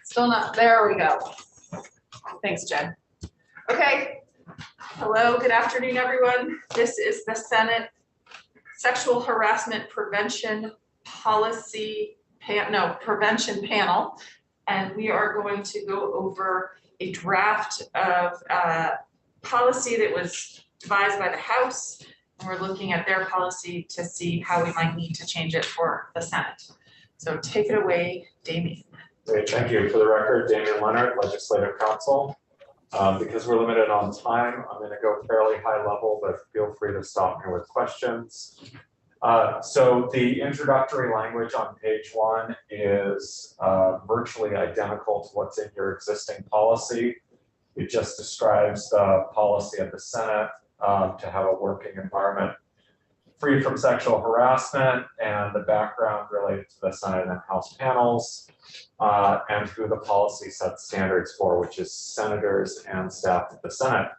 Still not, there we go. Thanks, Jen. Okay, hello, good afternoon, everyone. This is the Senate Sexual Harassment Prevention Prevention Panel. And we are going to go over a draft of policy that was devised by the House. And we're looking at their policy to see how we might need to change it for the Senate. So take it away, Damien. Great, thank you. For the record, Damien Leonard, Legislative Counsel. Because we're limited on time, I'm going to go fairly high level, but feel free to stop me with questions. So the introductory language on page 1 is virtually identical to what's in your existing policy. It just describes the policy of the Senate to have a working environment free from sexual harassment and the background related to the Senate and House panels and who the policy sets standards for, which is senators and staff of the Senate.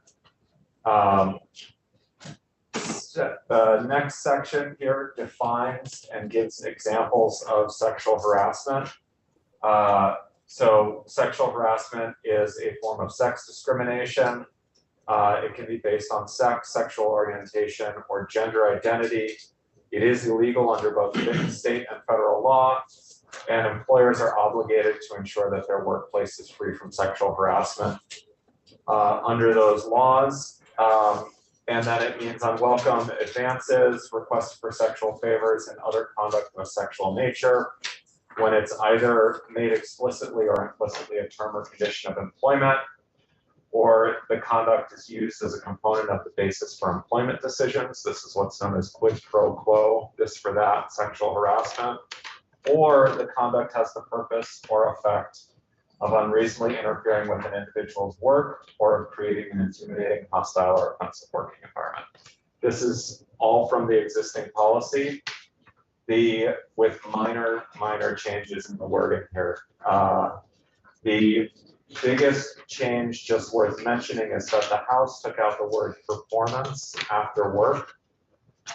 The next section here defines and gives examples of sexual harassment. So sexual harassment is a form of sex discrimination. It can be based on sex, sexual orientation, or gender identity. It is illegal under both state and federal law, and employers are obligated to ensure that their workplace is free from sexual harassment under those laws. And then it means unwelcome advances, requests for sexual favors, and other conduct of a sexual nature when it's either made explicitly or implicitly a term or condition of employment, or the conduct is used as a component of the basis for employment decisions. This is what's known as quid pro quo, this for that, sexual harassment, or the conduct has the purpose or effect of unreasonably interfering with an individual's work or of creating an intimidating, hostile, or offensive working environment. This is all from the existing policy, with minor changes in the wording here. The biggest change, just worth mentioning, is that the House took out the word performance after work.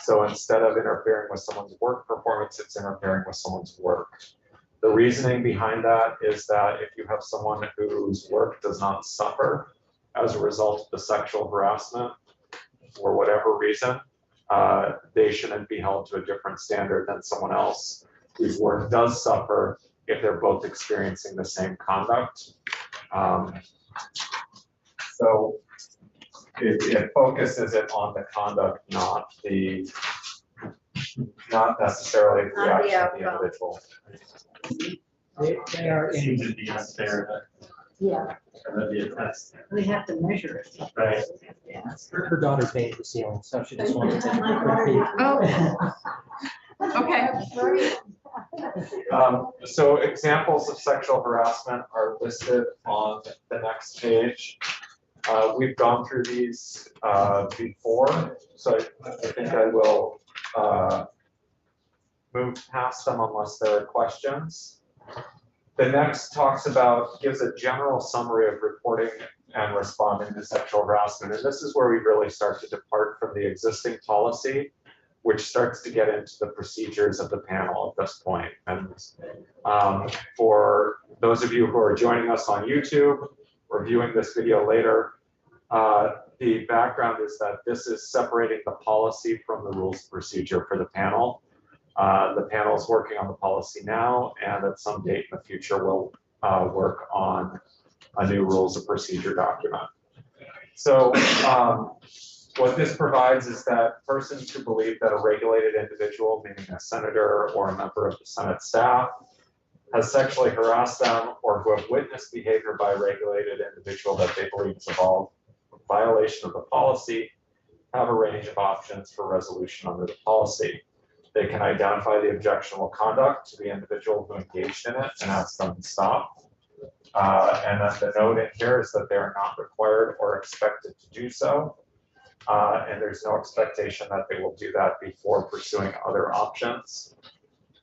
So instead of interfering with someone's work performance, it's interfering with someone's work. The reasoning behind that is that if you have someone whose work does not suffer as a result of the sexual harassment for whatever reason, they shouldn't be held to a different standard than someone else whose work does suffer if they're both experiencing the same conduct. So it focuses it on the conduct, not necessarily the reaction of the individual. They are Seems to be unfair. yeah, That'd be a test. we have to measure it. Right. Yes. Her daughter painted the ceiling, so she just wanted to take a quick peek. Oh, okay. So examples of sexual harassment are listed on the next page. We've gone through these before, so I think I will move past them unless there are questions. The next gives a general summary of reporting and responding to sexual harassment. And this is where we really start to depart from the existing policy, which starts to get into the procedures of the panel at this point. And for those of you who are joining us on YouTube or viewing this video later, the background is that this is separating the policy from the rules of procedure for the panel. The panel is working on the policy now, and at some date in the future, we'll work on a new rules of procedure document. So what this provides is that persons who believe that a regulated individual, meaning a senator or a member of the Senate staff, has sexually harassed them, or who have witnessed behavior by a regulated individual that they believe is a violation of the policy, have a range of options for resolution under the policy. They can identify the objectionable conduct to the individual who engaged in it and ask them to stop. And then the note in here is that they are not required or expected to do so. And there's no expectation that they will do that before pursuing other options.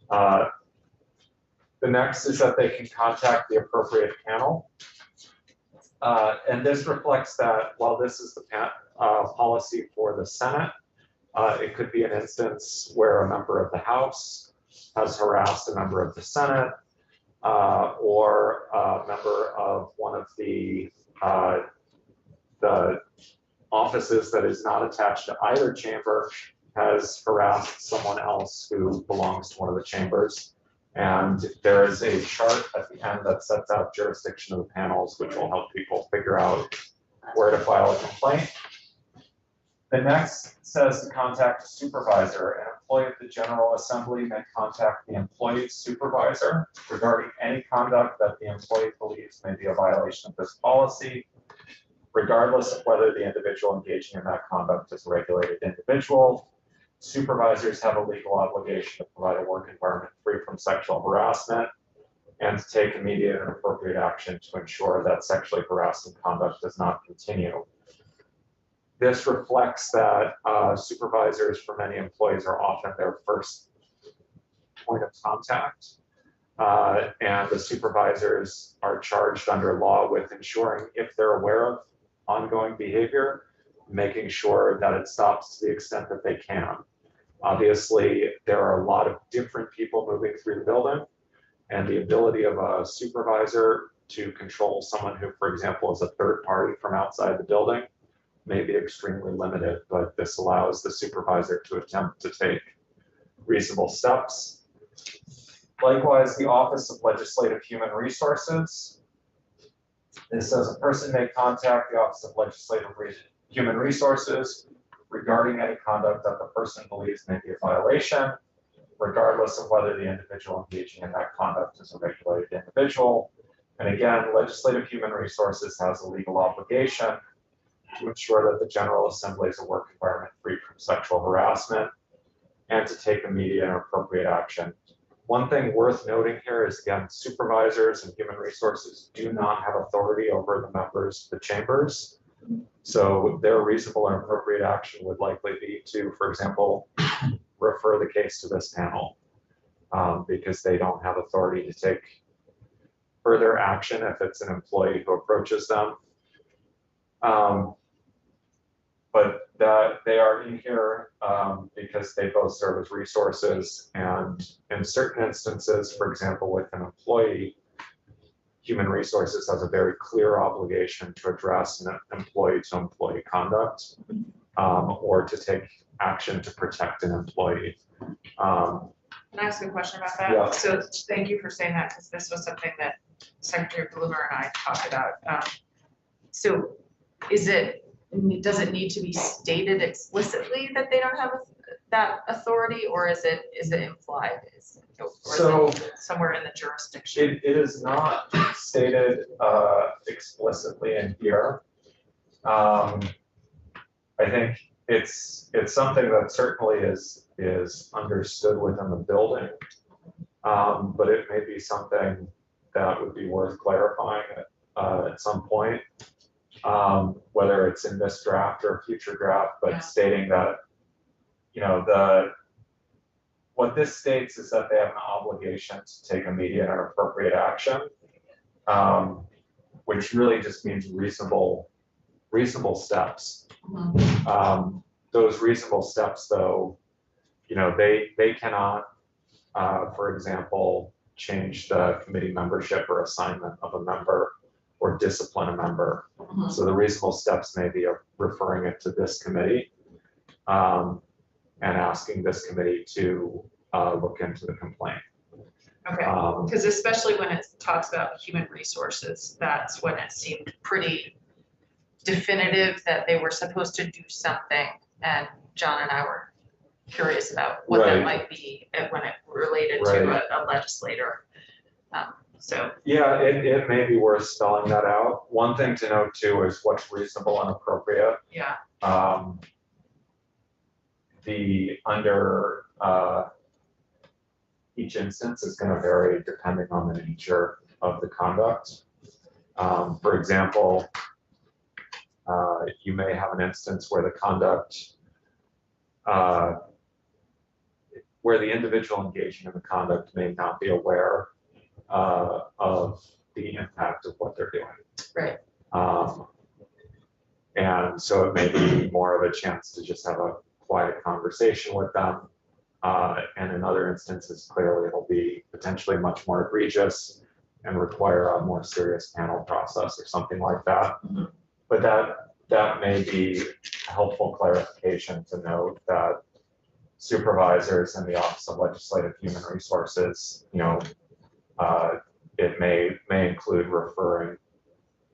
The next is that they can contact the appropriate panel. And this reflects that while this is the policy for the Senate, it could be an instance where a member of the House has harassed a member of the Senate, or a member of one of the offices that is not attached to either chamber has harassed someone else who belongs to one of the chambers. And there is a chart at the end that sets out jurisdiction of the panels, which will help people figure out where to file a complaint. The next says to contact a supervisor. An employee of the General Assembly may contact the employee's supervisor regarding any conduct that the employee believes may be a violation of this policy, regardless of whether the individual engaging in that conduct is a regulated individual. Supervisors have a legal obligation to provide a work environment free from sexual harassment and to take immediate and appropriate action to ensure that sexually harassing conduct does not continue. This reflects that supervisors for many employees are often their first point of contact. And the supervisors are charged under law with ensuring, if they're aware of ongoing behavior, making sure that it stops to the extent that they can. Obviously, there are a lot of different people moving through the building, and the ability of a supervisor to control someone who, for example, is a third party from outside the building may be extremely limited, but this allows the supervisor to attempt to take reasonable steps. Likewise, the Office of Legislative Human Resources. This says a person may contact the Office of Legislative Human Resources regarding any conduct that the person believes may be a violation, regardless of whether the individual engaging in that conduct is a regulated individual. And again, Legislative Human Resources has a legal obligation to ensure that the General Assembly is a work environment free from sexual harassment and to take immediate and appropriate action. One thing worth noting here is, again, supervisors and human resources do not have authority over the members of the chambers. So their reasonable and appropriate action would likely be to, for example, refer the case to this panel because they don't have authority to take further action if it's an employee who approaches them. But that they are in here because they both serve as resources, and in certain instances, for example, with an employee, human resources has a very clear obligation to address an employee-to-employee conduct or to take action to protect an employee. Can I ask a question about that? Yeah. So thank you for saying that, because this was something that Secretary Bloomer and I talked about. So does it need to be stated explicitly that they don't have that authority, or is it implied? Or is it somewhere in the jurisdiction? It is not stated explicitly in here. I think it's something that certainly is understood within the building, but it may be something that would be worth clarifying at some point, whether it's in this draft or a future draft, but stating that, what this states is that they have an obligation to take immediate and appropriate action, which really just means reasonable steps. Mhm. Those reasonable steps, though, they cannot, for example, change the committee membership or assignment of a member or discipline a member. Mhm. So the reasonable steps may be referring it to this committee and asking this committee to look into the complaint. Okay, because especially when it talks about human resources, that's when it seemed pretty definitive that they were supposed to do something, and John and I were curious about what that might be when it related to a legislator. So yeah, it may be worth spelling that out. One thing to note too is what's reasonable and appropriate. yeah, Under each instance is going to vary depending on the nature of the conduct. For example, you may have an instance where the conduct, where the individual engaging in the conduct may not be aware of the impact of what they're doing. right. And so it may be more of a chance to just have a quiet conversation with them. And in other instances, clearly it'll be potentially much more egregious and require a more serious panel process or something like that. But that may be a helpful clarification to note that supervisors in the Office of Legislative Human Resources, it may include referring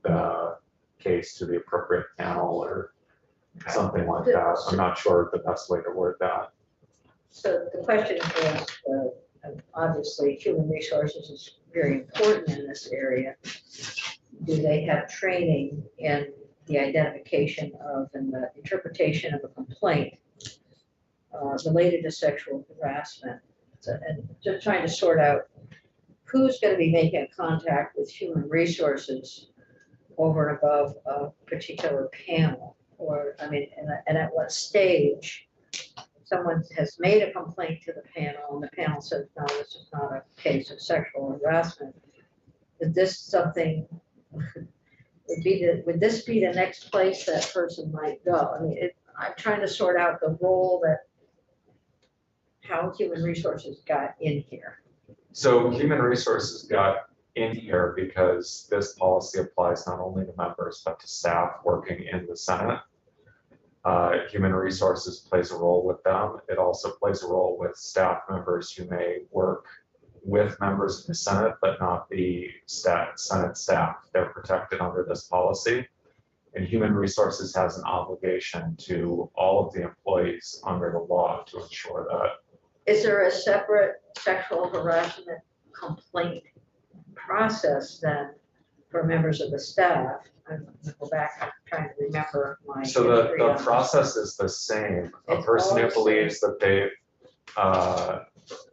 the case to the appropriate panel or something like that. I'm not sure the best way to word that. So the question is, obviously, human resources is very important in this area. Do they have training in the identification of and the interpretation of a complaint related to sexual harassment? And just trying to sort out who's going to be making contact with human resources over and above a particular panel, or, I mean, and at what stage someone has made a complaint to the panel and the panel says, no, this is not a case of sexual harassment. Is this something, would this be the next place that person might go? I mean, I'm trying to sort out the role that, how human resources got in here. So human resources got in here because this policy applies not only to members, but to staff working in the Senate. Human resources plays a role with them. It also plays a role with staff members who may work with members of the Senate, but not the Senate staff. They're protected under this policy. And human resources has an obligation to all of the employees under the law to ensure that. Is there a separate sexual harassment complaint process then for members of the staff? I'm gonna go back, I'm trying to remember my. So the process is the same. A It's person who always the believes that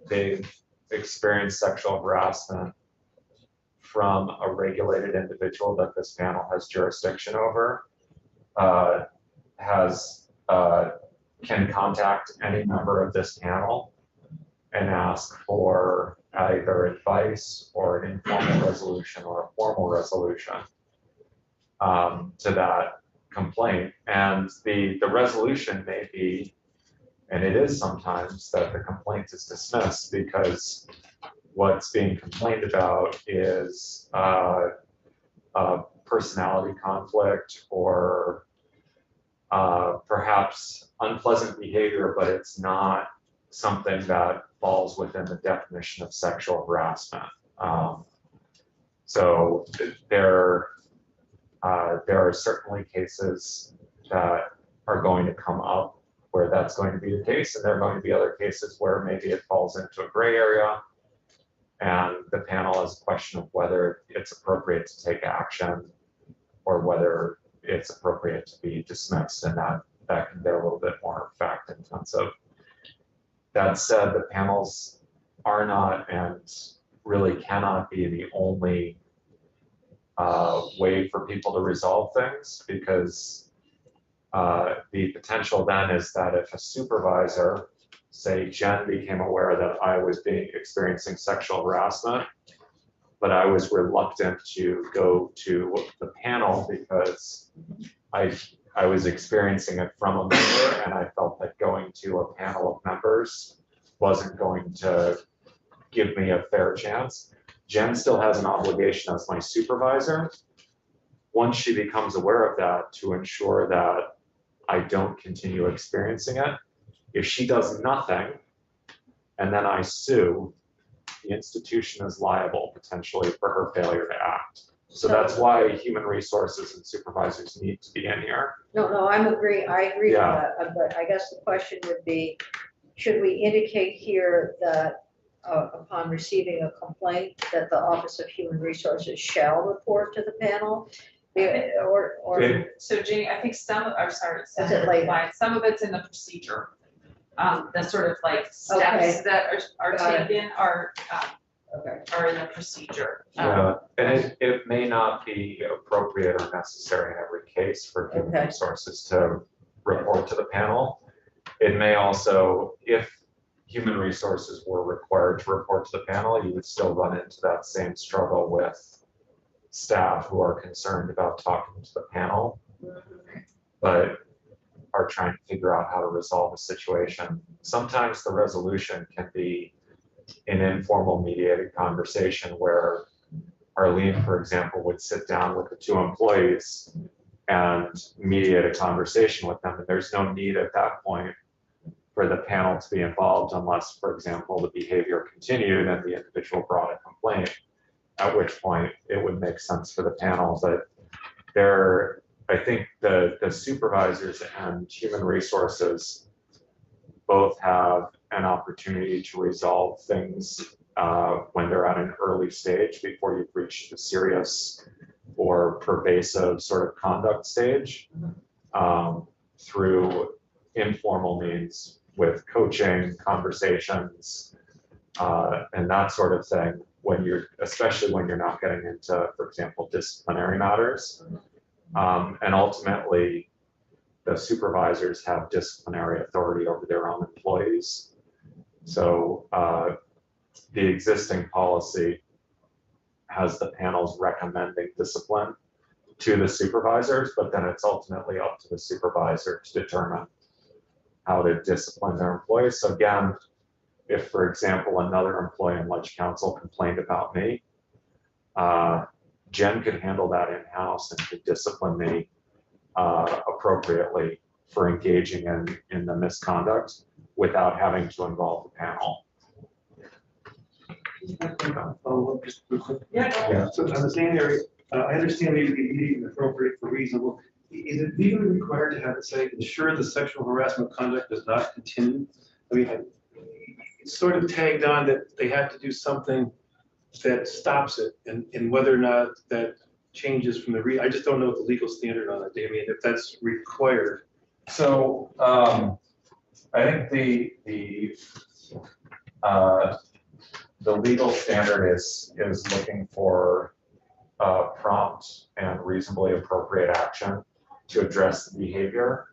they've experienced sexual harassment from a regulated individual that this panel has jurisdiction over, can contact any member of this panel and ask for either advice or an informal resolution or a formal resolution to that complaint. And the resolution may be, and it is sometimes, that the complaint is dismissed because what's being complained about is a personality conflict or perhaps unpleasant behavior, but it's not something that falls within the definition of sexual harassment. So there are certainly cases that are going to come up where that's going to be the case, and there are going to be other cases where maybe it falls into a gray area and the panel has a question of whether it's appropriate to take action or whether it's appropriate to be dismissed, and that can be a little bit more fact intensive. That said, the panels are not and really cannot be the only way for people to resolve things, because the potential then is that if a supervisor, say Jen, became aware that I was experiencing sexual harassment, but I was reluctant to go to the panel because I was experiencing it from a member, and I felt that going to a panel of members wasn't going to give me a fair chance. Jen still has an obligation as my supervisor, once she becomes aware of that, to ensure that I don't continue experiencing it. If she does nothing and then I sue, the institution is liable potentially for her failure to act. So that's why human resources and supervisors need to be in here. No, I agree with Yeah. that, but I guess the question would be, should we indicate here that upon receiving a complaint that the Office of Human Resources shall report to the panel? Or So Jeannie, I think some of it's in the procedure. The sort of like steps that are taken are in the procedure. Yeah, and it may not be appropriate or necessary in every case for human resources to report to the panel. It may also, if human resources were required to report to the panel, you would still run into that same struggle with staff who are concerned about talking to the panel, but are trying to figure out how to resolve a situation. Sometimes the resolution can be an informal mediated conversation where Arlene, for example, would sit down with the two employees and mediate a conversation with them. And there's no need at that point for the panel to be involved unless, for example, the behavior continued and the individual brought a complaint, at which point it would make sense for the panel. But I think the supervisors and human resources both have an opportunity to resolve things when they're at an early stage before you've reached the serious or pervasive sort of conduct stage, through informal means with coaching, conversations, and that sort of thing, especially when you're not getting into, for example, disciplinary matters. And ultimately, the supervisors have disciplinary authority over their own employees. So the existing policy has the panels recommending discipline to the supervisors, but then it's ultimately up to the supervisor to determine how to discipline their employees. So again, if, for example, another employee in Ledge Council complained about me, Jen could handle that in-house and could discipline me appropriately for engaging in the misconduct without having to involve the panel. Just real quick. Yeah. So on the same area, I understand maybe the immediate and appropriate for reasonable. Is it legally required to have it say, ensure the sexual harassment conduct does not continue? I mean, it's sort of tagged on that they have to do something that stops it, and whether or not that changes from I just don't know what the legal standard on it, I mean, if that's required. So I think the legal standard is looking for prompt and reasonably appropriate action to address the behavior.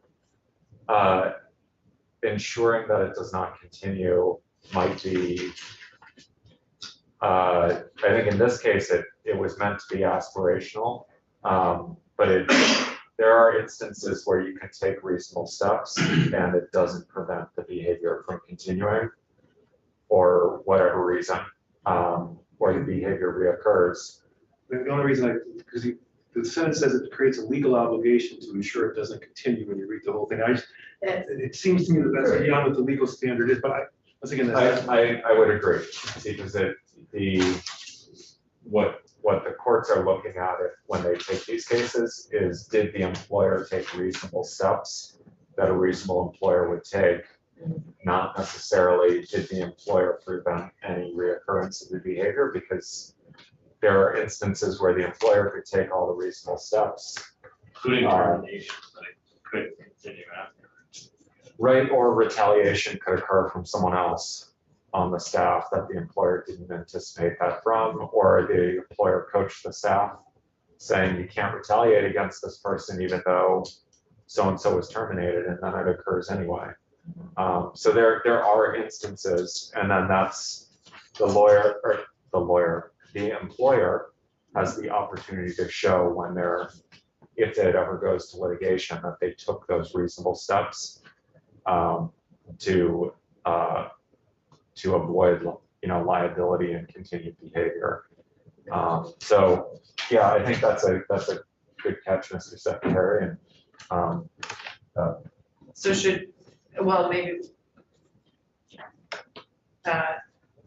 Ensuring that it does not continue might be, I think in this case, it was meant to be aspirational, but there are instances where you can take reasonable steps and it doesn't prevent the behavior from continuing for whatever reason, or the behavior reoccurs. The only reason because the sentence says it creates a legal obligation to ensure it doesn't continue when you read the whole thing. It seems to me that that's beyond what the legal standard is, but once again, I would agree, because what the courts are looking at when they take these cases is, did the employer take reasonable steps that a reasonable employer would take? Not necessarily did the employer prevent any reoccurrence of the behavior, because there are instances where the employer could take all the reasonable steps, Including termination, but it could continue after. right? Or retaliation could occur from someone else on the staff that the employer didn't anticipate that from, or the employer coached the staff saying you can't retaliate against this person even though so-and-so was terminated, and then it occurs anyway. So there are instances, and then that's the employer has the opportunity to show if it ever goes to litigation, that they took those reasonable steps to avoid, liability and continued behavior. So yeah, I think that's a good catch, Mr. Secretary. And So maybe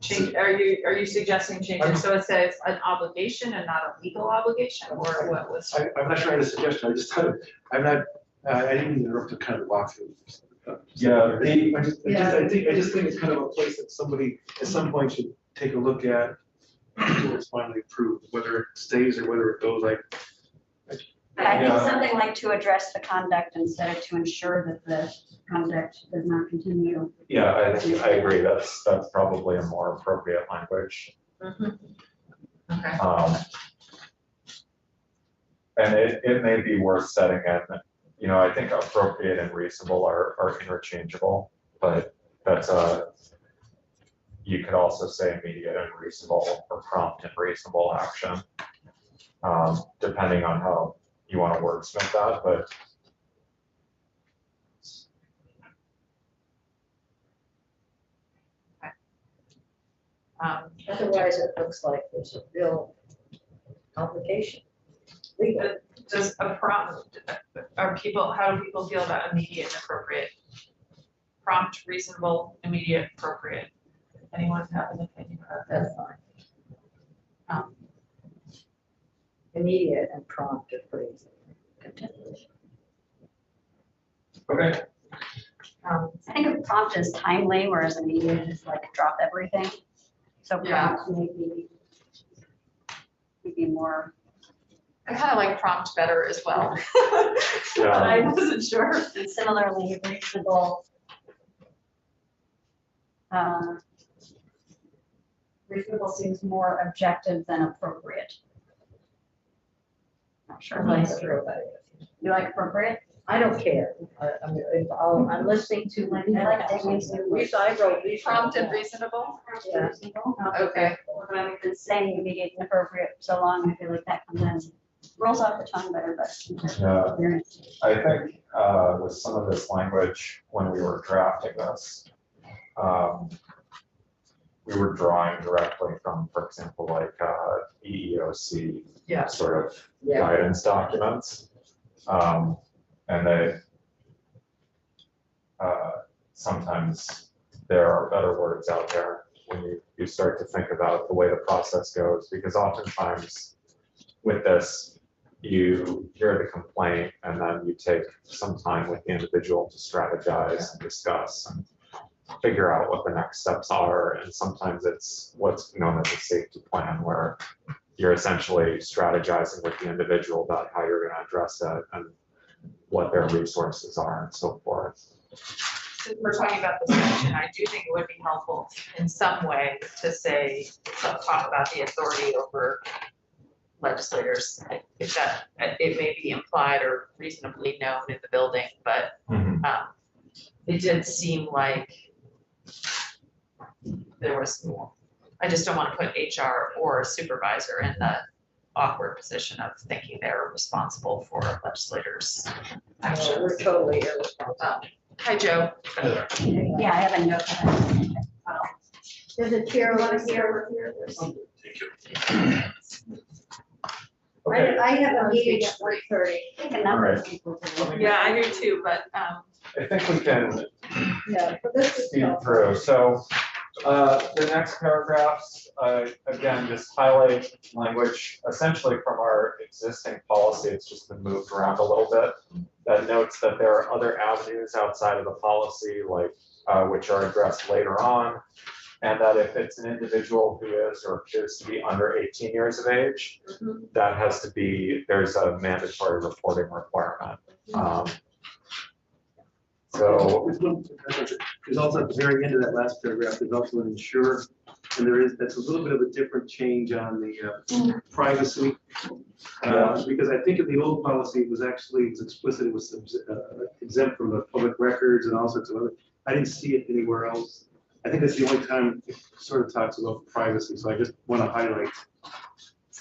change, are you suggesting changes, so it says an obligation and not a legal obligation, or what was? I'm not sure I had a suggestion. I just thought I didn't interrupt the kind of walkthrough. Yeah, I just think it's kind of a place that somebody at some point should take a look at until it's finally approved, whether it stays or whether it goes like. I think something like to address the conduct instead of to ensure that the conduct does not continue. yeah, I agree. That's probably a more appropriate language. Okay. And it may be worth setting in, I think appropriate and reasonable are interchangeable, but that's you could also say immediate and reasonable, or prompt and reasonable action, depending on how you want to wordsmith that, but. Otherwise, it looks like there's a real obligation. Legal. Does a prompt, how do people feel about immediate and appropriate? Prompt, reasonable, immediate, appropriate. Anyone have an opinion about that? That's fine. Immediate and prompt are pretty contentious. Okay. I think a prompt is timely, whereas immediate is like drop everything. So Yeah. prompt maybe more. I kind of like prompt better as well. Yeah. But I wasn't sure. And similarly, reasonable. Reasonable seems more objective than appropriate. Not sure. I'm not sure about it. You like appropriate? I don't care. I'm listening to my. I like Digby's new one. I wrote these. Prompt and reasonable? Yeah. Reasonable? Okay. Well, I've been saying immediate and appropriate for so long, I feel like that comes in, rolls off the tongue better, but. Yeah. I think with some of this language, when we were drafting this, we were drawing directly from, for example, like EEOC Yeah. sort of Yeah. guidance documents. And they, sometimes there are better words out there when you start to think about the way the process goes, because oftentimes with this, you hear the complaint and then you take some time with the individual to strategize and discuss and figure out what the next steps are. And sometimes it's what's known as a safety plan, where you're essentially strategizing with the individual about how you're going to address it and what their resources are and so forth. Since we're talking about this section, I do think it would be helpful in some way to say, talk about the authority over legislators. If that, it may be implied or reasonably known in the building, but it did seem like there was more. I just don't want to put HR or a supervisor in the awkward position of thinking they're responsible for legislators' actions. We're totally irresponsible. Hi, Joe. Yeah, I have a note. Does the chair want to hear? Okay, I have a meeting at 1:30. I think a number of people. do. Yeah, I do too, but I think we can Yeah, but this is. speed through. So the next paragraphs, again, just highlight language essentially from our existing policy. It's just been moved around a little bit. That notes that there are other avenues outside of the policy, like which are addressed later on. And that if it's an individual who is or appears to be under 18 years of age, that has to be, there's a mandatory reporting requirement. So There's also at the very end of that last paragraph, there's also an ensure, and that's a little bit of a different change on the privacy. Because I think in the old policy, it was explicit, it was exempt from the public records and all sorts of other, I didn't see it anywhere else. I think that's the only time it sort of talks about privacy, so I just want to highlight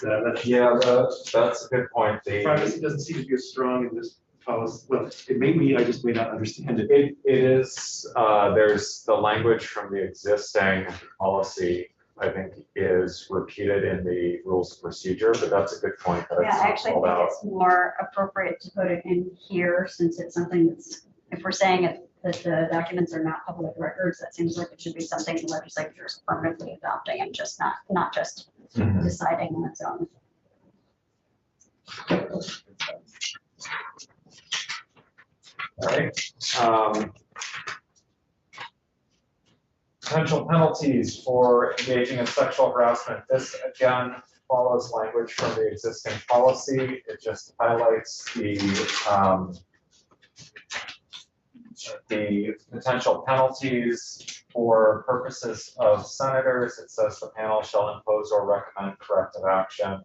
that. yeah, that's a good point. Privacy doesn't seem to be as strong in this policy. Well, it may be, I just may not understand it. It is, there's the language from the existing policy, I think, is repeated in the rules of procedure, but that's a good point. That Yeah, it's I actually called think out. it's more appropriate to put it in here, since it's something that's, if we're saying that the documents are not public records, that seems like it should be something the legislature is permanently adopting and just not just Mhm. deciding on its own. All right. Potential penalties for engaging in sexual harassment. This again follows language from the existing policy. It just highlights the potential penalties for purposes of senators. It says the panel shall impose or recommend corrective action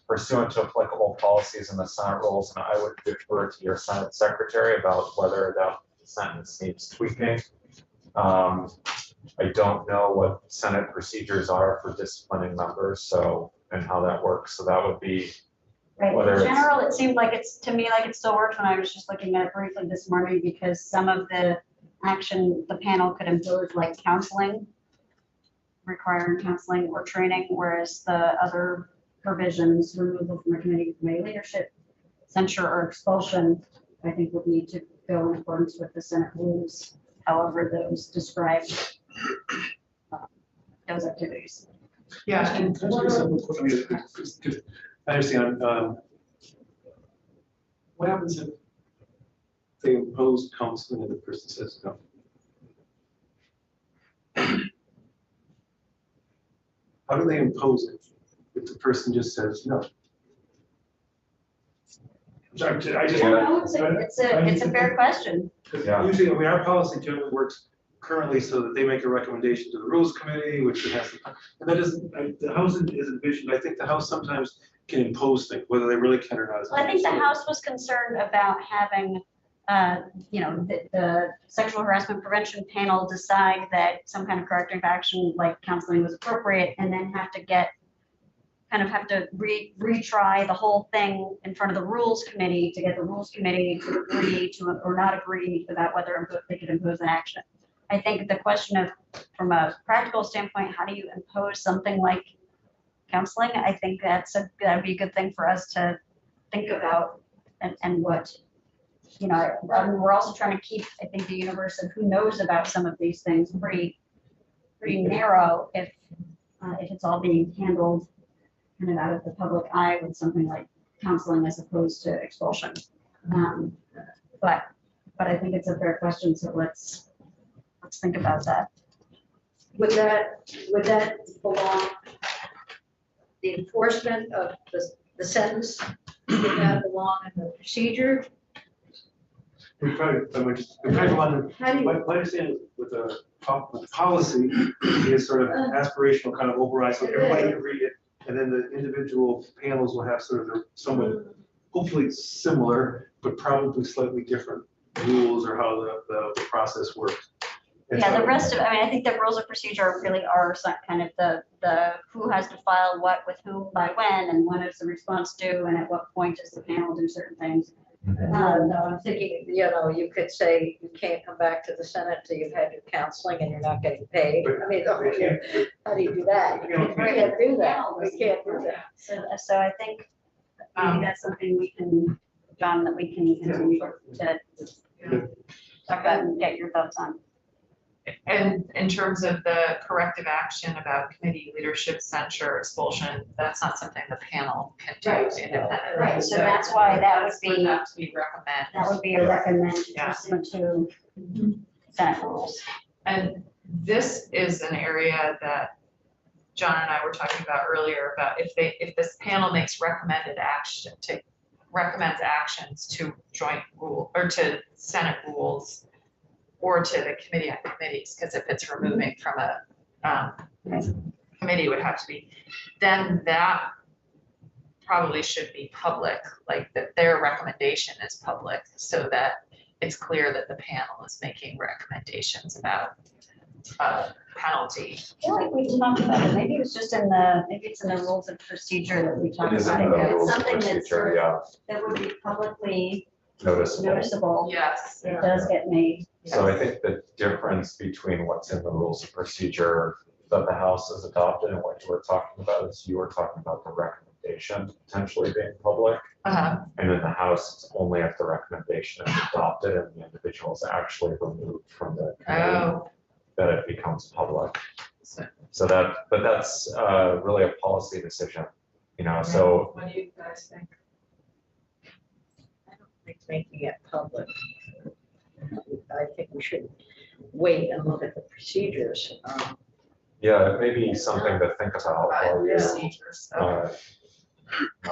pursuant to applicable policies in the Senate rules, and I would defer to your Senate secretary about whether that sentence needs tweaking. I don't know what Senate procedures are for disciplining members, so, and how that works, so that would be Right, whether in it's- general, it seemed like to me, like it still worked when I was just looking at it briefly this morning, because some of the action the panel could impose, like counseling, requiring counseling or training, whereas the other provisions, removal from a committee, committee leadership, censure or expulsion, I think would need to go in accordance with the Senate rules, however those describe those activities. Yeah, Can I ask you something quick? I mean, 'cause I understand, what happens if they impose counseling and the person says no? How do they impose it if the person just says no? I just. No, it's a fair question. Because Yeah. usually, I mean, our policy generally works currently so that they make a recommendation to the rules committee, which has, and that isn't, the House is envisioned, I think the House sometimes can impose things, whether they really can or not. Well, I think the House was concerned about having, the sexual harassment prevention panel decide that some kind of corrective action like counseling was appropriate, and then have to retry the whole thing in front of the rules committee to get the rules committee to agree to, or not agree about whether they could impose an action. I think the question of, from a practical standpoint, how do you impose something like counseling? I think that'd be a good thing for us to think about, and what, we're also trying to keep, I think, the universe of who knows about some of these things pretty narrow if it's all being handled kind of out of the public eye with something like counseling as opposed to expulsion. But I think it's a fair question, so let's think about that. Would that belong, the enforcement of the sentence, would that belong in the procedure? We probably, How do you, my understanding with the policy is sort of aspirational kind of override, so everybody can read it. And then the individual panels will have sort of their somewhat, hopefully similar, but probably slightly different rules or how the process works. And Yeah, so- the rest of, I think the rules of procedure really are some kind of the who has to file what with whom by when, and when is the response due, and at what point does the panel do certain things. no, I'm thinking, you could say you can't come back to the Senate till you've had your counseling and you're not getting paid. I mean, how do you do that? You can't do that. We can't do that. So I think maybe that's something we can, John, that we can continue to talk about and get your thoughts on. and in terms of the corrective action about committee leadership, censure, expulsion, that's not something the panel can do Right. independently. Right, so that's why that would be- have to be recommended. That would be a recommended Yeah. pursuant to Senate rules. And this is an area that John and I were talking about earlier, about if this panel makes recommends actions to joint rule, or to Senate rules, or to the committee on committees, because if it's removing from a committee, would have to be, then that probably should be public, like that their recommendation is public, so that it's clear that the panel is making recommendations about penalty. I feel like we talked about it, maybe it was just maybe it's in the rules of procedure that we talked It is in about the it. rules of Something that's procedure, yeah, that would be publicly noticeable. noticeable. Yes. It does get made. So I think the difference between what's in the rules of procedure that the House has adopted and what you were talking about is you were talking about the recommendation potentially being public. Uh-huh. And in the House, it's only if the recommendation is adopted and the individual is actually removed from the committee Oh, that it becomes public. so So but that's really a policy decision, so what do you guys think? I don't think making it public. I think we should wait and look at the procedures. yeah, it may be something to think about while you're Procedures, so.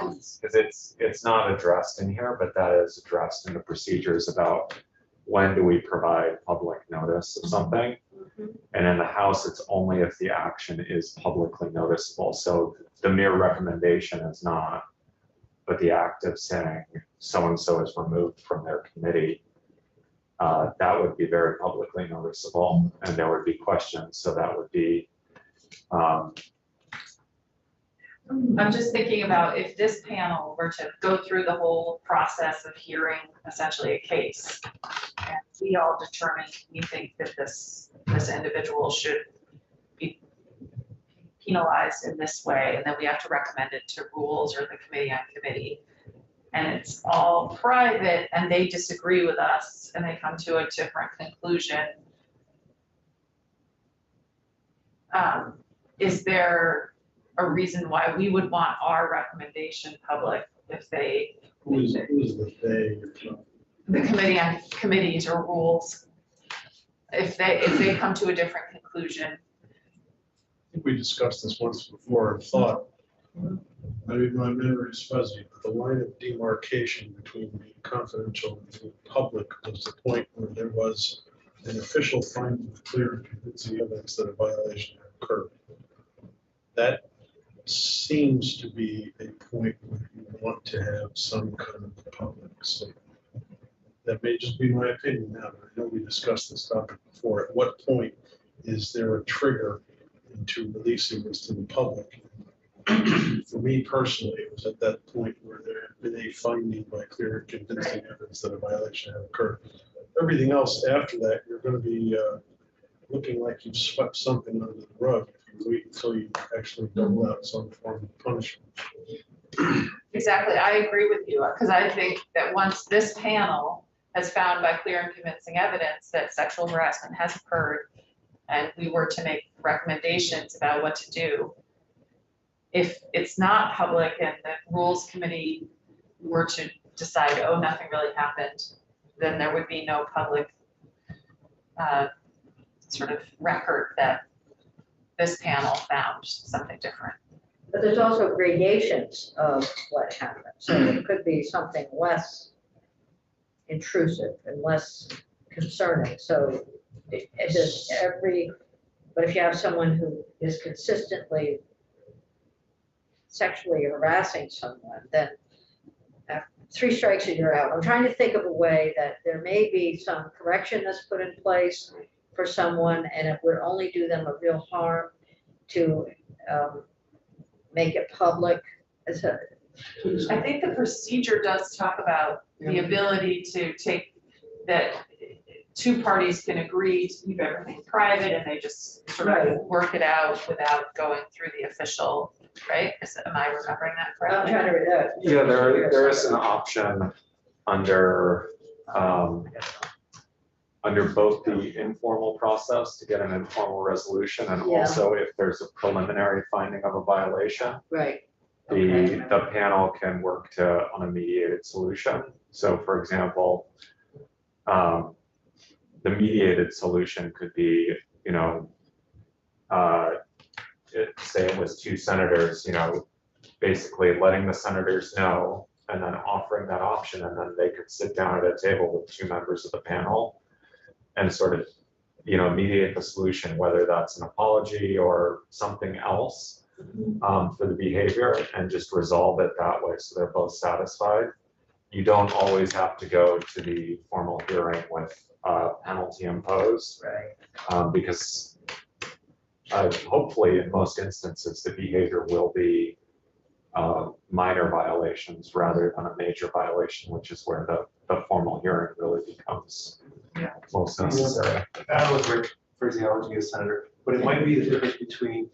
because it's not addressed in here, but that is addressed in the procedures about when do we provide public notice of something. And in the House, it's only if the action is publicly noticeable. So the mere recommendation is not, but the act of saying so-and-so is removed from their committee, that would be very publicly noticeable and there would be questions. So that would be, I'm just thinking about if this panel were to go through the whole process of hearing essentially a case, and we all determine we think that this individual should be penalized in this way, and then we have to recommend it to rules or the committee on committee. And it's all private and they disagree with us and they come to a different conclusion. Is there a reason why we would want our recommendation public if they, Who's the they? the committee on committees or rules? If they come to a different conclusion? I think we discussed this once before and thought, maybe my memory is fuzzy, but the line of demarcation between being confidential and being public was the point where there was an official finding of clear and convincing evidence that a violation had occurred. That seems to be a point where you want to have some kind of public statement. That may just be my opinion now, but I know we discussed this topic before. At what point is there a trigger into releasing this to the public? For me personally, it was at that point where there had been a finding by clear and convincing evidence that a violation had occurred. Everything else after that, you're going to be looking like you've swept something under the rug if you wait until you actually dole out some form of punishment. Exactly, I agree with you, because I think that once this panel has found by clear and convincing evidence that sexual harassment has occurred, and we were to make recommendations about what to do, if it's not public and the rules committee were to decide, oh, nothing really happened, then there would be no public sort of record that this panel found something different. But there's also gradations of what happened. So it could be something less intrusive and less concerning. So it just but if you have someone who is consistently sexually harassing someone, then 3 strikes and you're out. I'm trying to think of a way that there may be some correction that's put in place for someone, and it would only do them a real harm to make it public. I think the procedure does talk about the ability to take that 2 parties can agree to keep everything private and they just sort of work it out without going through the official, right? Am I remembering that I'm correctly? trying to read that. Yeah, there is an option under both the informal process to get an informal resolution, and Yeah. also if there's a preliminary finding of a violation, Right. Okay. the panel can work on a mediated solution. So for example, the mediated solution could be, say it was 2 senators, basically letting the senators know and then offering that option, and then they could sit down at a table with 2 members of the panel and sort of, mediate the solution, whether that's an apology or something else for the behavior, and just resolve it that way so they're both satisfied. You don't always have to go to the formal hearing with penalty imposed. Right. Because hopefully in most instances, the behavior will be minor violations rather than a major violation, which is where the formal hearing really becomes most necessary. I don't know what phraseology is, Senator, but it might be the difference between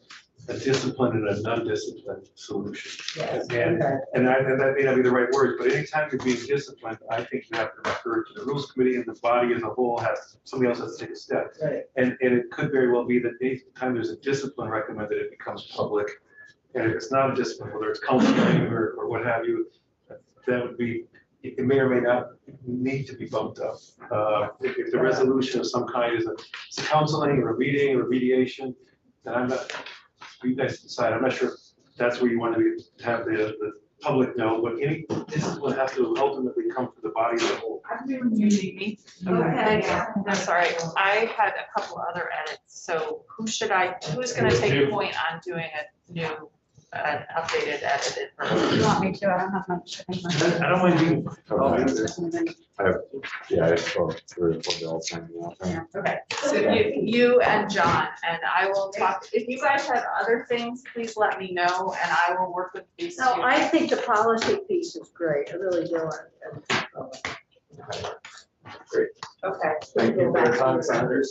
a disciplined and a non-disciplined solution. Yes. And that may not be the right word, but anytime you're being disciplined, I think you have to refer to the rules committee, and the body as a whole somebody else has to take a step. Right. And it could very well be that anytime there's a discipline recommended, it becomes public. And if it's not a discipline, whether it's counseling or what have you, that would be, it may or may not need to be bumped up. If the resolution of some kind is a counseling or a meeting or mediation, then you guys decide. I'm not sure if that's where you want to have the public know, but any discipline has to ultimately come from the body as a whole. You need me? Okay. I'm sorry, I had a couple other edits, so who's gonna take point on doing a new, updated, edited version? You want me to? I don't have much. I don't mind being. I spoke 3 or 4 bills hanging out there. Okay, so you and John, and I will talk, if you guys have other things, please let me know, and I will work with these 2. No, I think the policy piece is great. I really do. Great. Okay. Thank you for your time, Senators.